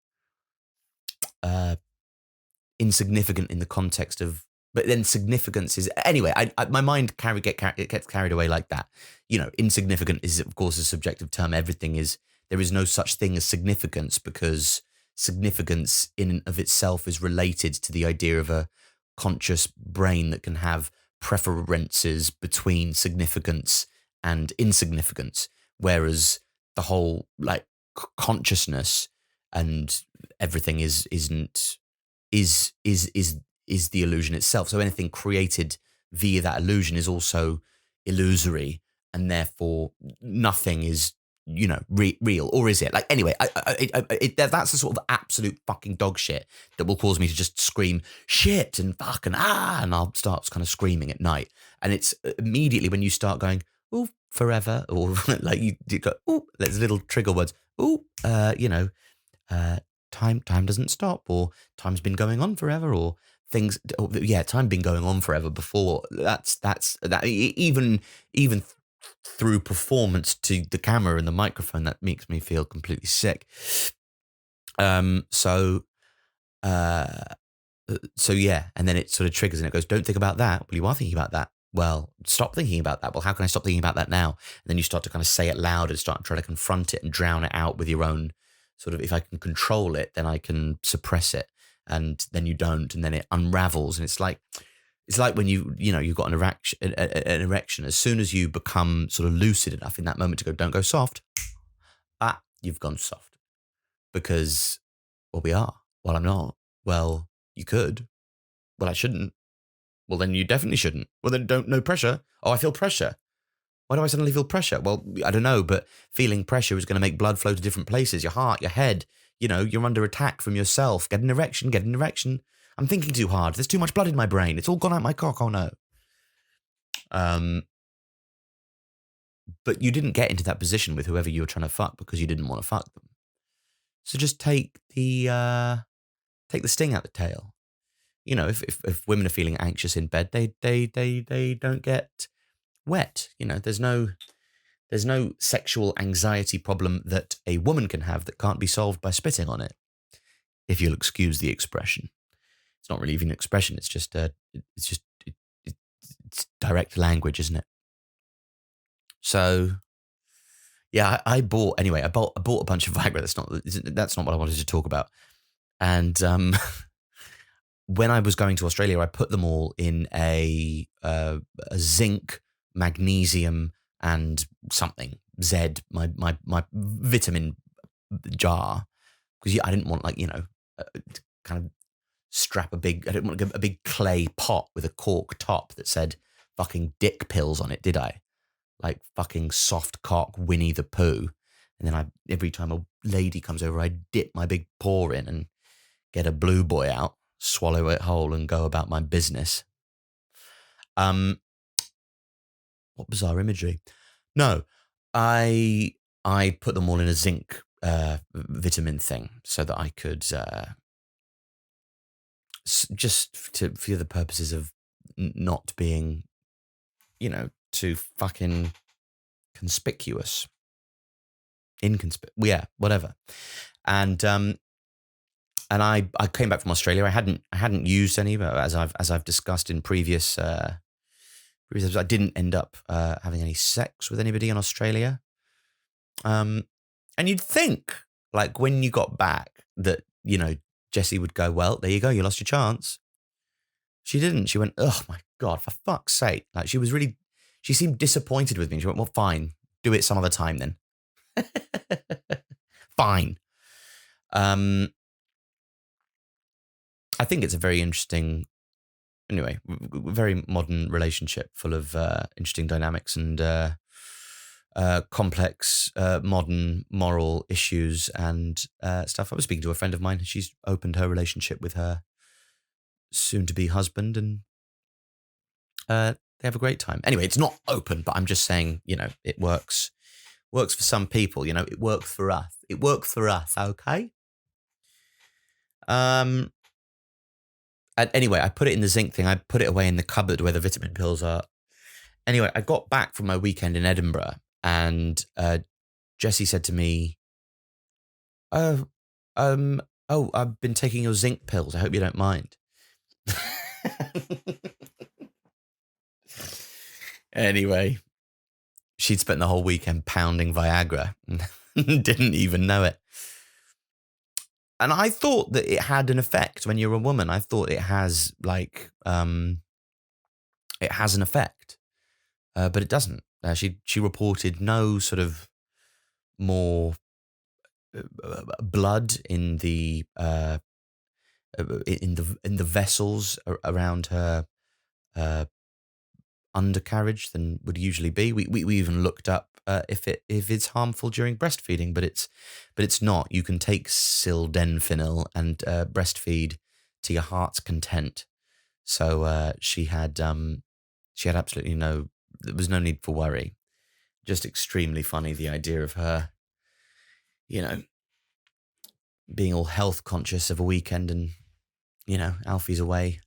insignificant in the context of. But then significance is, anyway, my mind gets carried away like that. Insignificant is, of course, a subjective term. There is no such thing as significance, because significance in and of itself is related to the idea of a conscious brain that can have preferences between significance and insignificance, whereas the whole like consciousness and everything is the illusion itself. So anything created via that illusion is also illusory, and therefore nothing is real, or is it? Like, anyway, that's the sort of absolute fucking dog shit that will cause me to just scream shit and fuck and and I'll start kind of screaming at night. And it's immediately when you start going, oh, forever, or like you go, oh, there's little trigger words, oh, uh, time doesn't stop, or time's been going on forever, or things. Oh, yeah, time been going on forever before. That's that. Even through performance to the camera and the microphone, that makes me feel completely sick. So yeah, and then it sort of triggers and it goes, don't think about that. Well, you are thinking about that. Well, stop thinking about that. Well, how can I stop thinking about that now? And then you start to kind of say it loud and start trying to confront it and drown it out with your own sort of, if I can control it, then I can suppress it. And then you don't, and then it unravels. And it's like when you've got an erection. As soon as you become sort of lucid enough in that moment to go, don't go soft. You've gone soft. Because, well, we are. Well, I'm not. Well, you could. Well, I shouldn't. Well, then you definitely shouldn't. Well, then no pressure. Oh, I feel pressure. Why do I suddenly feel pressure? Well, I don't know, but feeling pressure is going to make blood flow to different places. Your heart, your head, you're under attack from yourself. Get an erection. I'm thinking too hard. There's too much blood in my brain. It's all gone out my cock. Oh, no. But you didn't get into that position with whoever you were trying to fuck because you didn't want to fuck them. So just take the sting out the tail. If women are feeling anxious in bed, they don't get wet. There's no sexual anxiety problem that a woman can have that can't be solved by spitting on it. If you'll excuse the expression, it's not really even an expression. It's just it's direct language, isn't it? So, yeah, I bought a bunch of Viagra. That's not what I wanted to talk about. And when I was going to Australia, I put them all in a zinc, magnesium, and something my vitamin jar, because I didn't want kind of strap I didn't want a big clay pot with a cork top that said fucking dick pills on it, did I? Like fucking soft cock Winnie the Pooh. And then every time a lady comes over, I dip my big paw in and get a blue boy out, swallow it whole, and go about my business. What bizarre imagery. No, I put them all in a zinc vitamin thing so that I could for the purposes of not being, too fucking conspicuous. Yeah, whatever. And I came back from Australia. I hadn't used any, but as I've discussed in previous episodes, I didn't end up having any sex with anybody in Australia. And you'd think, like, when you got back that, Jessie would go, well, there you go, you lost your chance. She didn't. She went, oh my God, for fuck's sake. Like, she seemed disappointed with me. She went, well, fine, do it some other time then. Fine. I think it's a very interesting, anyway, very modern relationship full of interesting dynamics and complex modern moral issues and stuff. I was speaking to a friend of mine. She's opened her relationship with her soon-to-be husband, and they have a great time. Anyway, it's not open, but I'm just saying, it works for some people. It worked for us. It worked for us, okay? And anyway, I put it in the zinc thing. I put it away in the cupboard where the vitamin pills are. Anyway, I got back from my weekend in Edinburgh, and Jessie said to me, I've been taking your zinc pills. I hope you don't mind. Anyway, she'd spent the whole weekend pounding Viagra and didn't even know it. And I thought that it had an effect when you're a woman. I thought it has it has an effect, but it doesn't. She reported no sort of more blood in the vessels around her undercarriage than would usually be. We even looked up if it's harmful during breastfeeding, but it's not. You can take sildenafil and breastfeed to your heart's content. So she had absolutely no. There was no need for worry. Just extremely funny, the idea of her, you know, being all health conscious of a weekend, and Alfie's away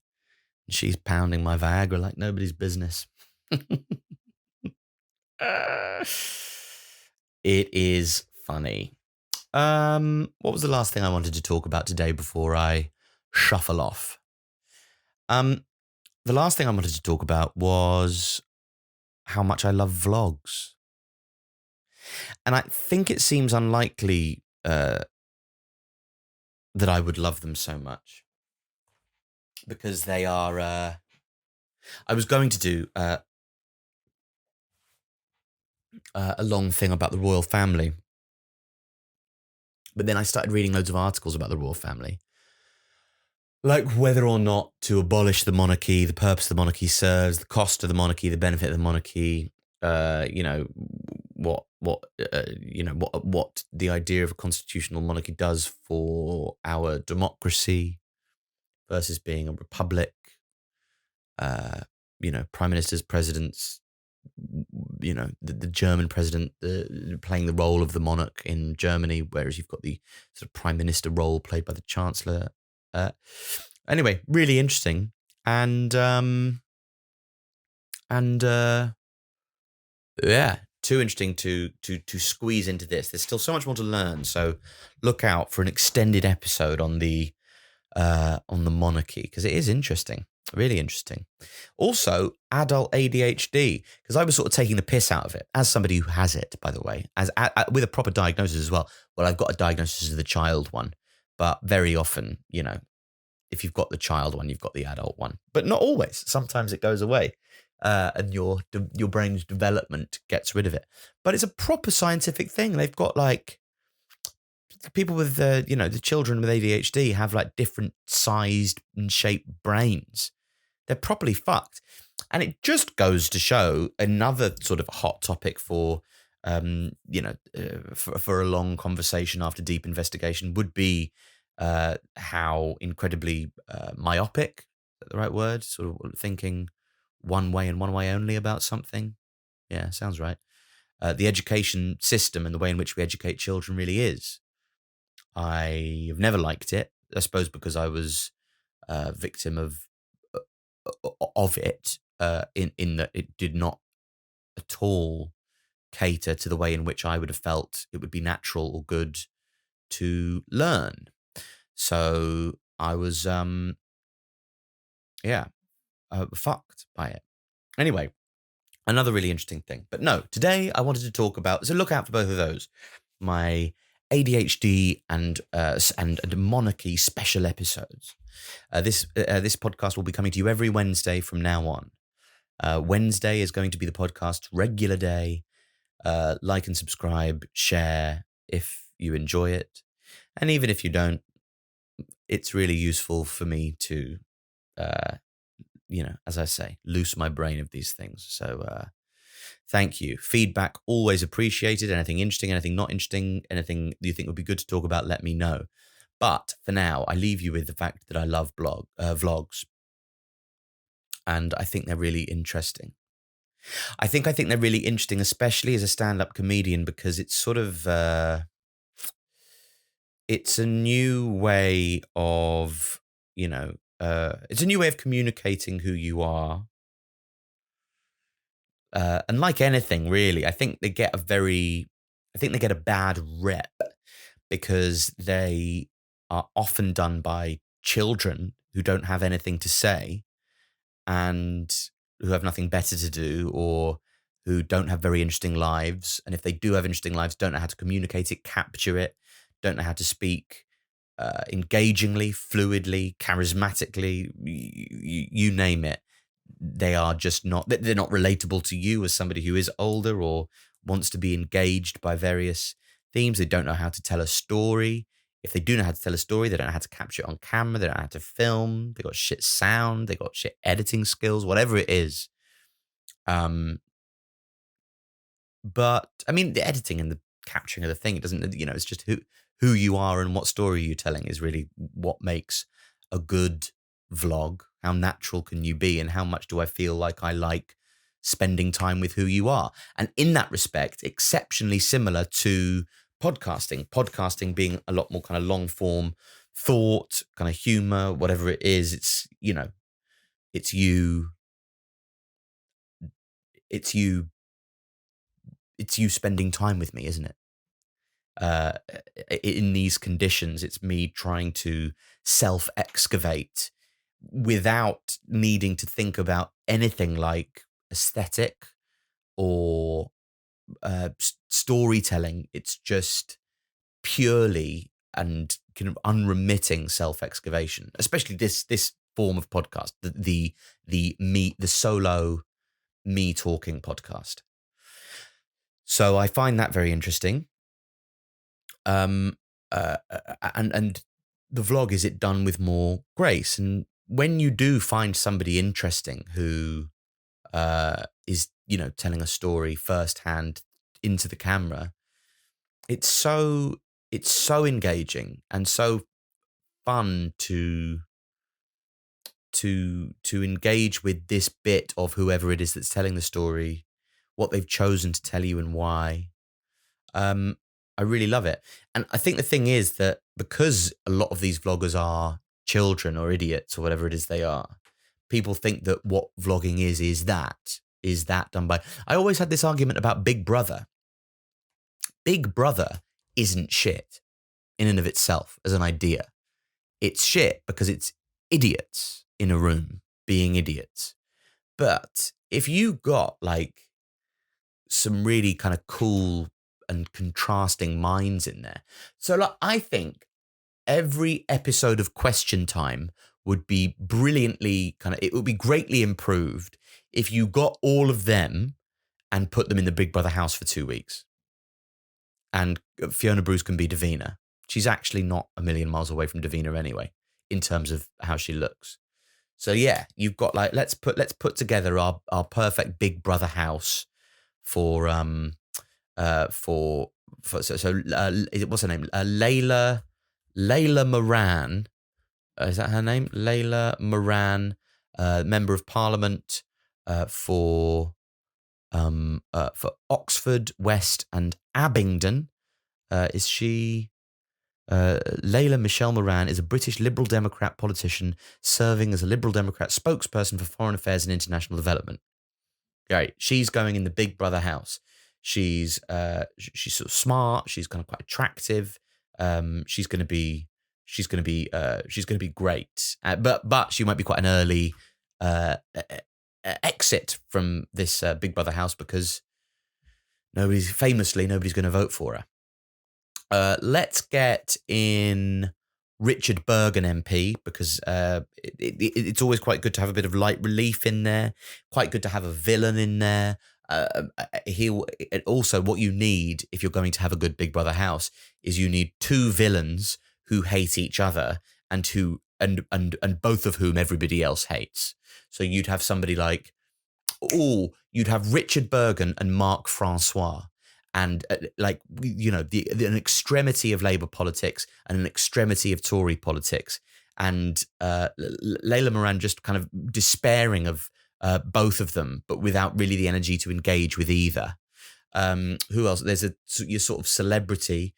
and she's pounding my Viagra like nobody's business. It is funny. What was the last thing I wanted to talk about today before I shuffle off? The last thing I wanted to talk about was how much I love vlogs. And I think it seems unlikely that I would love them so much, because they are. I was going to do a long thing about the royal family, but then I started reading loads of articles about the royal family, like whether or not to abolish the monarchy, the purpose the monarchy serves, the cost of the monarchy, the benefit of the monarchy. What the idea of a constitutional monarchy does for our democracy versus being a republic. Prime ministers, presidents, the German president playing the role of the monarch in Germany, whereas you've got the sort of prime minister role played by the chancellor. Anyway, really interesting, and yeah, too interesting to squeeze into this. There's still so much more to learn, so look out for an extended episode on the monarchy, because it is interesting. Really interesting. Also, adult ADHD, because I was sort of taking the piss out of it as somebody who has it, by the way, with a proper diagnosis as well. Well, I've got a diagnosis of the child one, but very often, if you've got the child one, you've got the adult one, but not always. Sometimes it goes away, and your brain's development gets rid of it. But it's a proper scientific thing. They've got like people with the children with ADHD have like different sized and shaped brains. They're properly fucked. And it just goes to show another sort of hot topic for, for a long conversation after deep investigation would be how incredibly myopic, is that the right word? Sort of thinking one way and one way only about something. Yeah, sounds right. The education system and the way in which we educate children really is. I have never liked it, I suppose, because I was a victim of it, in that it did not at all cater to the way in which I would have felt it would be natural or good to learn. So I was, fucked by it. Anyway, another really interesting thing. But no, today I wanted to talk about, so look out for both of those. My ADHD and monarchy special episodes. This podcast will be coming to you every Wednesday from now on. Wednesday is going to be the podcast's regular day. Like and subscribe, share if you enjoy it, and even if you don't, it's really useful for me to, as I say, loose my brain of these things. So. Thank you. Feedback always appreciated. Anything interesting, anything not interesting, anything you think would be good to talk about, let me know. But for now, I leave you with the fact that I love vlogs. And I think they're really interesting. I think they're really interesting, especially as a stand-up comedian, because it's sort of, it's a new way of, it's a new way of communicating who you are. And like anything, really, I think they get a bad rep because they are often done by children who don't have anything to say and who have nothing better to do, or who don't have very interesting lives. And if they do have interesting lives, don't know how to communicate it, capture it, don't know how to speak engagingly, fluidly, charismatically, you name it. They are just they're not relatable to you as somebody who is older or wants to be engaged by various themes. They don't know how to tell a story. If they do know how to tell a story, they don't know how to capture it on camera. They don't know how to film. They got shit sound. They got shit editing skills, whatever it is. But I mean, the editing and the capturing of the thing, it doesn't, it's just who you are and what story you're telling is really what makes a good vlog. How natural can you be, and how much do I feel like I like spending time with who you are? And in that respect, exceptionally similar to podcasting. Podcasting being a lot more kind of long form thought, kind of humor, whatever it is. It's you, it's you, it's you spending time with me, isn't it? uh, in these conditions, it's me trying to self excavate without needing to think about anything like aesthetic or storytelling. It's just purely and kind of unremitting self excavation, especially this form of podcast, the solo me talking podcast. So I find that very interesting. um and the vlog, is it done with more grace? And when you do find somebody interesting who is telling a story firsthand into the camera, it's so it's so engaging and so fun to engage with this bit of whoever it is that's telling the story, what they've chosen to tell you and why. Um, I really love it. And I think the thing is that because a lot of these vloggers are children or idiots or whatever it is they are, people think that what vlogging is that done by. I always had this argument about Big Brother. Big Brother isn't shit in and of itself as an idea. It's shit because it's idiots in a room being idiots. But if you got like some really kind of cool and contrasting minds in there. So like, I think every episode of Question Time would be brilliantly it would be greatly improved if you got all of them and put them in the Big Brother house for 2 weeks. And Fiona Bruce can be Davina. She's actually not a million miles away from Davina anyway, in terms of how she looks. So yeah, you've got like let's put together our perfect Big Brother house for what's her name? Layla Moran. Is that her name? Layla Moran, member of Parliament for Oxford, West, and Abingdon. Is she? Layla Michelle Moran is a British Liberal Democrat politician serving as a Liberal Democrat spokesperson for foreign affairs and international development. Right, she's going in the Big Brother house. She's sort of smart. She's kind of quite attractive. She's going to be great. But she might be quite an early exit from this Big Brother house because nobody's going to vote for her. Let's get in Richard Bergen MP because it's always quite good to have a bit of light relief in there. Quite good to have a villain in there. Also, what you need if you're going to have a good Big Brother house is you need two villains who hate each other and both of whom everybody else hates. So you'd have somebody like, you'd have Richard Bergen and Marc Francois. And an extremity of Labour politics and an extremity of Tory politics, and Layla Moran just kind of despairing of both of them, but without really the energy to engage with either. Who else? There's your sort of celebrity,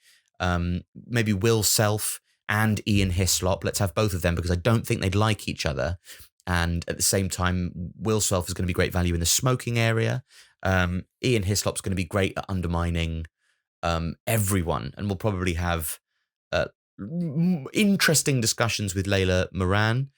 maybe Will Self and Ian Hislop. Let's have both of them because I don't think they'd like each other. And at the same time, Will Self is going to be great value in the smoking area. Ian Hislop's going to be great at undermining everyone, and we'll probably have interesting discussions with Layla Moran.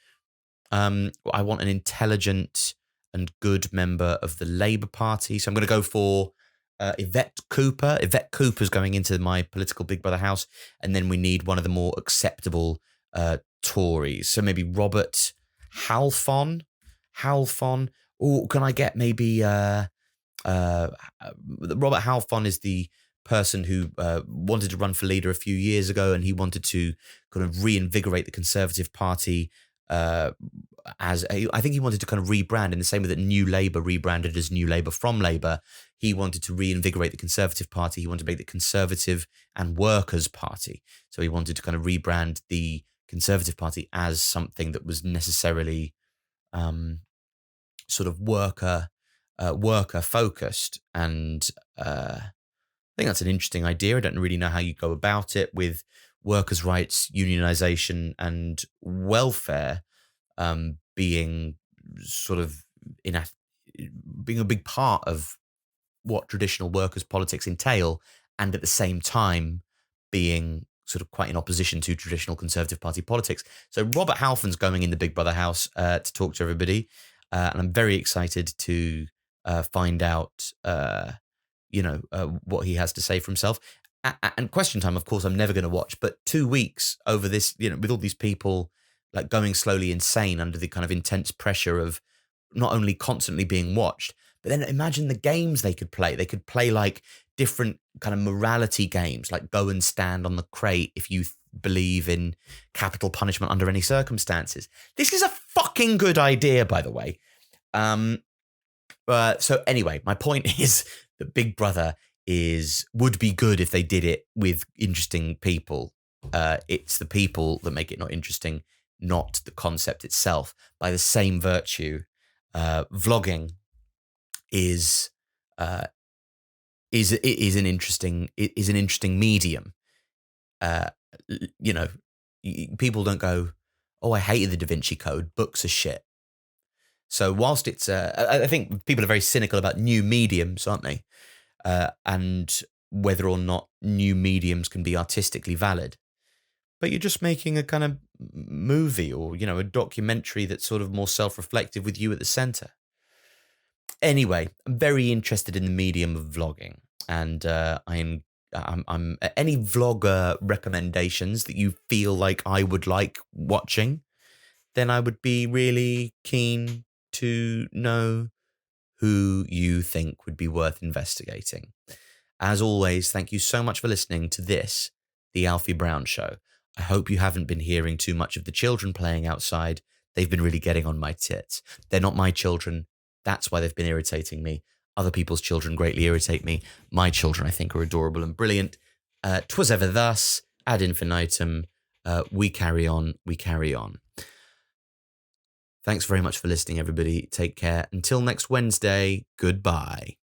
I want an intelligent and good member of the Labour Party, so I'm going to go for Yvette Cooper. Yvette Cooper's going into my political Big Brother house, and then we need one of the more acceptable Tories. So maybe Robert Halfon. Oh, can I get maybe Robert Halfon is the person who wanted to run for leader a few years ago, and he wanted to kind of reinvigorate the Conservative Party I think he wanted to kind of rebrand in the same way that New Labour rebranded as New Labour from Labour. He wanted to reinvigorate the Conservative Party. He wanted to make the Conservative and Workers' Party. So he wanted to kind of rebrand the Conservative Party as something that was necessarily sort of worker focused. And I think that's an interesting idea. I don't really know how you go about it with workers' rights, unionisation, and welfare being sort of being a big part of what traditional workers' politics entail, and at the same time being sort of quite in opposition to traditional Conservative Party politics. So Robert Halfon's going in the Big Brother house to talk to everybody, and I'm very excited to find out, what he has to say for himself. And Question Time, of course, I'm never going to watch, but 2 weeks over this, with all these people like going slowly insane under the kind of intense pressure of not only constantly being watched, but then imagine the games they could play. They could play like different kind of morality games, like go and stand on the crate if you believe in capital punishment under any circumstances. This is a fucking good idea, by the way. So anyway, my point is that Big Brother would be good if they did it with interesting people. It's the people that make it not interesting, not the concept itself. By the same virtue, vlogging is an interesting medium. People don't go, "Oh, I hated the Da Vinci Code. Books are shit." So whilst it's, I think people are very cynical about new mediums, aren't they? And whether or not new mediums can be artistically valid. But you're just making a kind of movie or, a documentary that's sort of more self-reflective with you at the center. Anyway, I'm very interested in the medium of vlogging, and I'm any vlogger recommendations that you feel like I would like watching, then I would be really keen to know who you think would be worth investigating. As always, thank you so much for listening to this, The Alfie Brown Show. I hope you haven't been hearing too much of the children playing outside. They've been really getting on my tits. They're not my children. That's why they've been irritating me. Other people's children greatly irritate me. My children, I think, are adorable and brilliant. 'Twas ever thus, ad infinitum. We carry on, we carry on. Thanks very much for listening, everybody. Take care. Until next Wednesday, goodbye.